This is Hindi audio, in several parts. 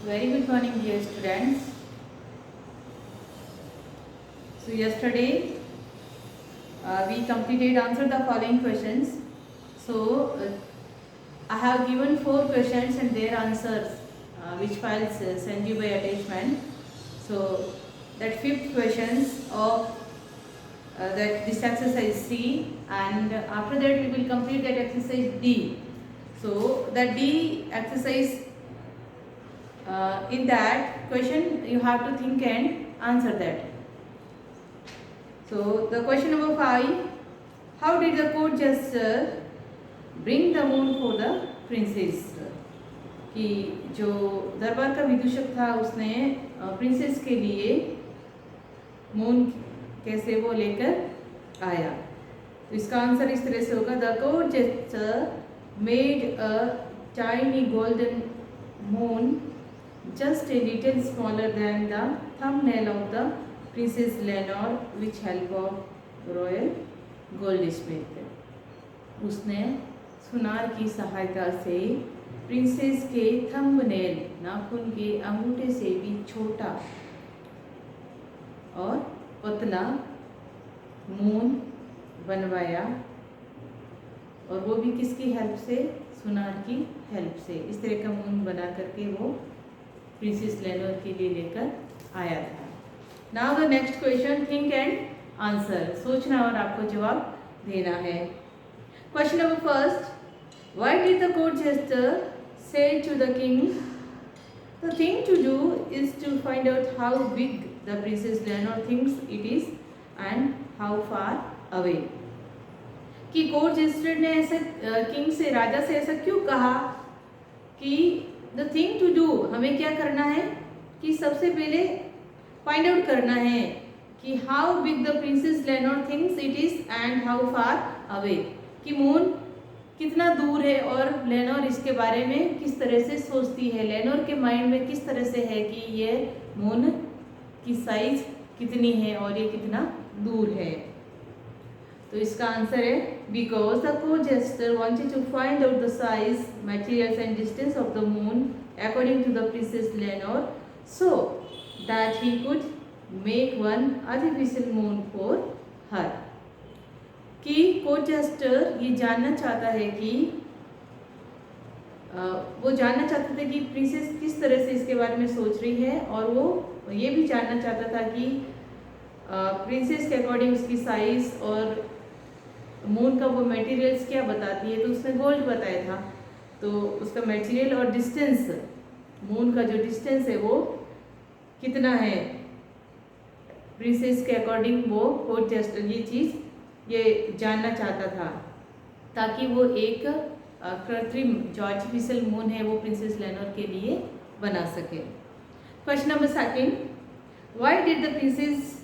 Very good morning, dear students. So yesterday we completed answered the following questions. So I have given 4 questions and their answers, which files sent you by attachment. So that fifth questions of that this exercise C, and after that we will complete that exercise D. So the D exercise, in that question you have to think and answer that. So the question number 5, how did the court jester bring the moon for the princess? कि जो दरबार का विदूषक था उसने प्रिंसेस के लिए मून कैसे वो लेकर आया. तो इसका आंसर इस तरह से होगा, the court jester made a tiny golden moon just a little smaller than the thumbnail of the Princess Leonor with help of royal goldsmith. उसने सुनार की सहायता से प्रिंसेस के थंबनेल नाखून के अंगूठे से भी छोटा और पतला मून बनवाया, और वो भी किसकी हेल्प से? सुनार की हेल्प से. इस तरह का मून बना करके वो प्रिंसेस लेनोर के लिए लेकर आया था. Now the next question, think and answer. सोचना और आपको जवाब देना है. Question number first, why did the court jester say to the king, the thing to do is to find out how big the princess Lenore thinks it is and how far away. कि कोर्ट जेस्टर ने ऐसे किंग से, राजा से ऐसा क्यों कहा कि द थिंग टू डू, हमें क्या करना है कि सबसे पहले फाइंड आउट करना है कि how big the princess Lenore thinks it is and how far away, कि मून कितना दूर है और लेनोर इसके बारे में किस तरह से सोचती है, लेनोर के माइंड में किस तरह से है कि ये मून की साइज कितनी है और ये कितना दूर है. तो इसका आंसर है because the court jester wanted to find out the size, materials and distance of the moon according to the Princess Leonor, so that he could make one artificial moon for her. कि कोर्ट जेस्टर ये जानना चाहता है कि वो जानना चाहते थे कि प्रिंसेस किस तरह से इसके बारे में सोच रही है, और वो ये भी जानना चाहता था कि प्रिंसेस के अकॉर्डिंग उसकी साइज और मून का वो मटेरियल्स क्या बताती है. तो उसने गोल्ड बताया था, तो उसका मटेरियल और डिस्टेंस, मून का जो डिस्टेंस है वो कितना है प्रिंसेस के अकॉर्डिंग, वो कोर्ट जेस्टर ये चीज़ ये जानना चाहता था, ताकि वो एक कृत्रिम जो आर्टिफिशियल मून है वो प्रिंसेस लेनोर के लिए बना सके. Question number second, why did the princess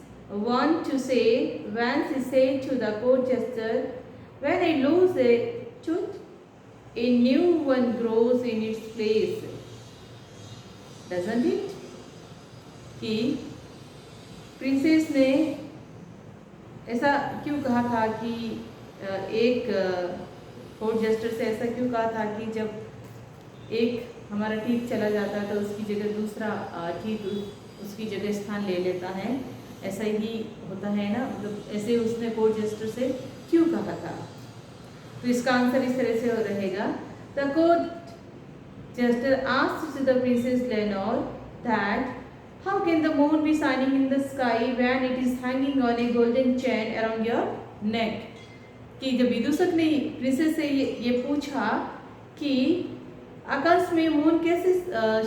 want to say when she said to the court jester, when I lose a tooth, a new one grows in its place, doesn't it? कि प्रिंसेस ने ऐसा क्यों कहा था कि एक कोर्ट जेस्टर से ऐसा क्यों कहा था कि जब एक हमारा टीथ चला जाता है तो उसकी जगह दूसरा टीथ उसकी जगह स्थान ले लेता है, ऐसा ही होता है ना, मतलब ऐसे उसने कोर्ट जेस्टर से क्यों कहा था. तो इसका आंसर इस तरह से रहेगा, the court jester asked the princess Lenore that how can the moon be shining in the sky when it is hanging on a golden chain around your neck. कि जब विदूषक ने प्रिंसेस से ये पूछा कि आकाश में मून कैसे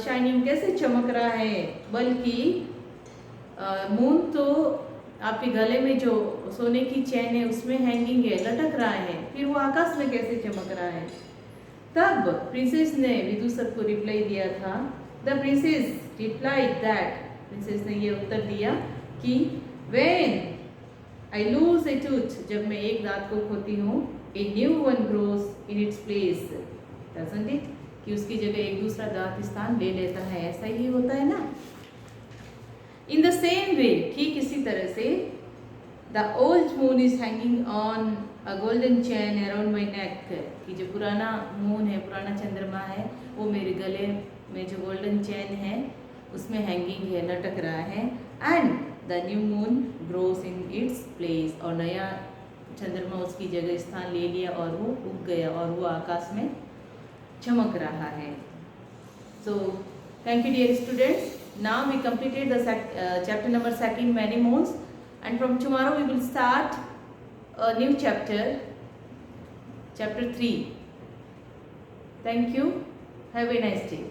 शाइनिंग कैसे चमक रहा है, बल्कि मून तो आपके गले में जो सोने की चैन है उसमें हैंगिंग है, लटक रहा है, फिर वो आकाश में कैसे चमक रहा है. तब प्रिंसेस ने विदूषक को रिप्लाई दिया था, the princess replied that, princess ने ये उत्तर दिया कि when I lose A tooth, जब मैं एक दांत को खोती हूँ, a new one grows in its place, doesn't it, कि उसकी जगह एक दूसरा दांत स्थान ले लेता है. ऐसा ही होता है ना. इन द सेम वे, ठीक इसी तरह से, the old moon is hanging on a golden chain around my neck, कि जो पुराना मून है, पुराना चंद्रमा है, वो मेरे गले में जो गोल्डन चैन है उसमें हैंगिंग है, लटक रहा है। And the new moon grows in its place, और नया चंद्रमा उसकी जगह स्थान ले लिया और वो उग गया और वो आकाश में चमक रहा है। So thank you dear students. Now we completed the chapter number 2, many moons, and from tomorrow we will start a new chapter, chapter 3. Thank you. Have a nice day.